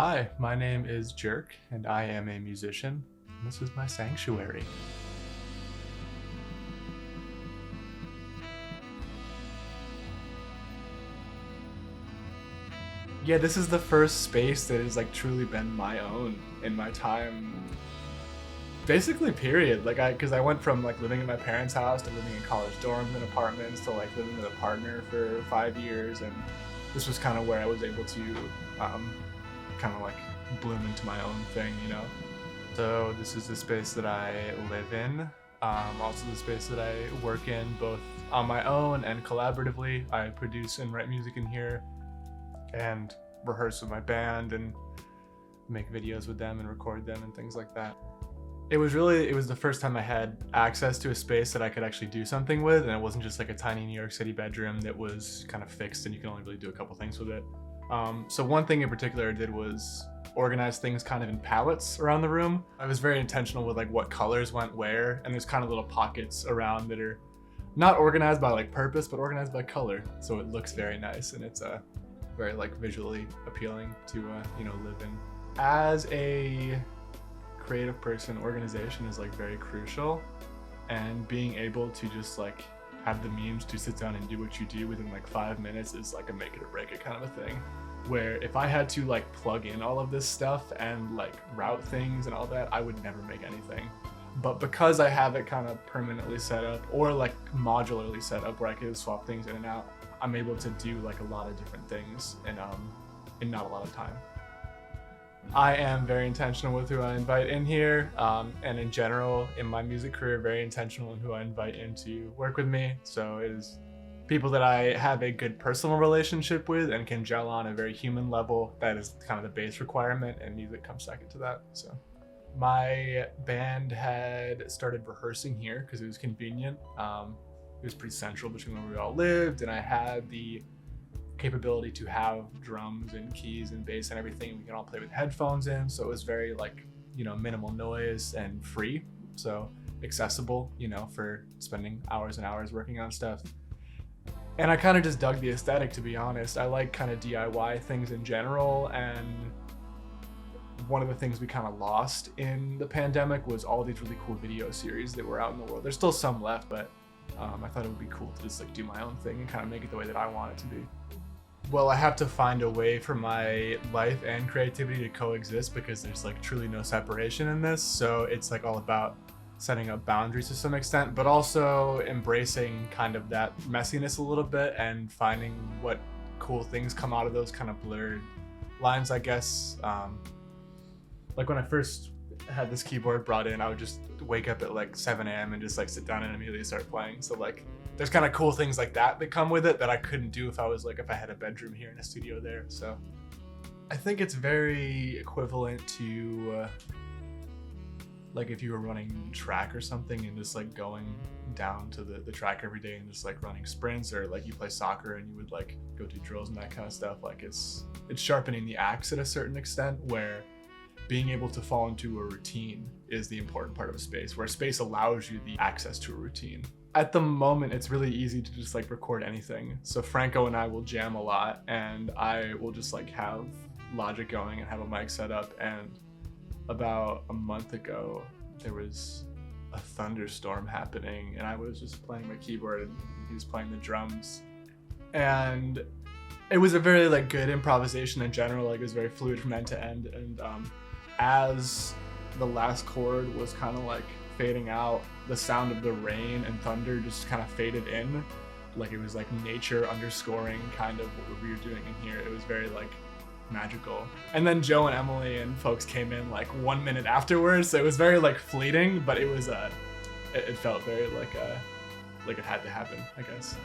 Hi, my name is Jerk, and I am a musician, and this is my sanctuary. Yeah, this is the first space that has like truly been my own in my time. Basically, period. Because I went from like living in my parents' house to living in college dorms and apartments to like living with a partner for 5 years, and this was kind of where I was able to kind of like bloom into my own thing, you know. So this is the space that I live in. Also the space that I work in, both on my own and collaboratively. I produce and write music in here, and rehearse with my band and make videos with them and record them and things like that. It was the first time I had access to a space that I could actually do something with, and it wasn't just like a tiny New York City bedroom that was kind of fixed and you can only really do a couple things with it. So one thing in particular I did was organize things kind of in palettes around the room. I was very intentional with like what colors went where, and there's kind of little pockets around that are not organized by like purpose, but organized by color. So it looks very nice, and it's very like visually appealing to live in. As a creative person, organization is like very crucial, and being able to just like have the means to sit down and do what you do within like 5 minutes is like a make it or break it kind of a thing. Where if I had to like plug in all of this stuff and like route things and all that, I would never make anything. But because I have it kind of permanently set up or like modularly set up where I can swap things in and out, I'm able to do like a lot of different things in not a lot of time. I am very intentional with who I invite in here, and in general in my music career, very intentional in who I invite in to work with me. So it is people that I have a good personal relationship with and can gel on a very human level. That is kind of the base requirement, and music comes second to that. So my band had started rehearsing here because it was convenient. It was pretty central between where we all lived, and I had the capability to have drums and keys and bass and everything we can all play with headphones in, so it was very like minimal noise and free, so accessible for spending hours and hours working on stuff. And I kind of just dug the aesthetic, to be honest. I like kind of DIY things in general, and one of the things we kind of lost in the pandemic was all these really cool video series that were out in the world. There's still some left, but I thought it would be cool to just like do my own thing and kind of make it the way that I want it to be. Well, I have to find a way for my life and creativity to coexist because there's like truly no separation in this. So it's like all about setting up boundaries to some extent, but also embracing kind of that messiness a little bit and finding what cool things come out of those kind of blurred lines, I guess. Like when I first had this keyboard brought in, I would just wake up at like 7 a.m. and just like sit down and immediately start playing. So like there's kind of cool things like that come with it that I couldn't do if I had a bedroom here and a studio there. So I think it's very equivalent to like if you were running track or something and just like going down to the track every day and just like running sprints, or like you play soccer and you would like go do drills and that kind of stuff. Like it's sharpening the axe at a certain extent, where being able to fall into a routine is the important part of a space, where a space allows you the access to a routine. At the moment, it's really easy to just like record anything. So Franco and I will jam a lot, and I will just like have Logic going and have a mic set up. And about a month ago, there was a thunderstorm happening, and I was just playing my keyboard and he was playing the drums. And it was a very like good improvisation in general. Like it was very fluid from end to end. And as the last chord was kind of like fading out, the sound of the rain and thunder just kind of faded in. Like it was like nature underscoring kind of what we were doing in here. It was very like magical. And then Joe and Emily and folks came in like 1 minute afterwards, so it was very like fleeting, but it was it felt very like it had to happen, I guess.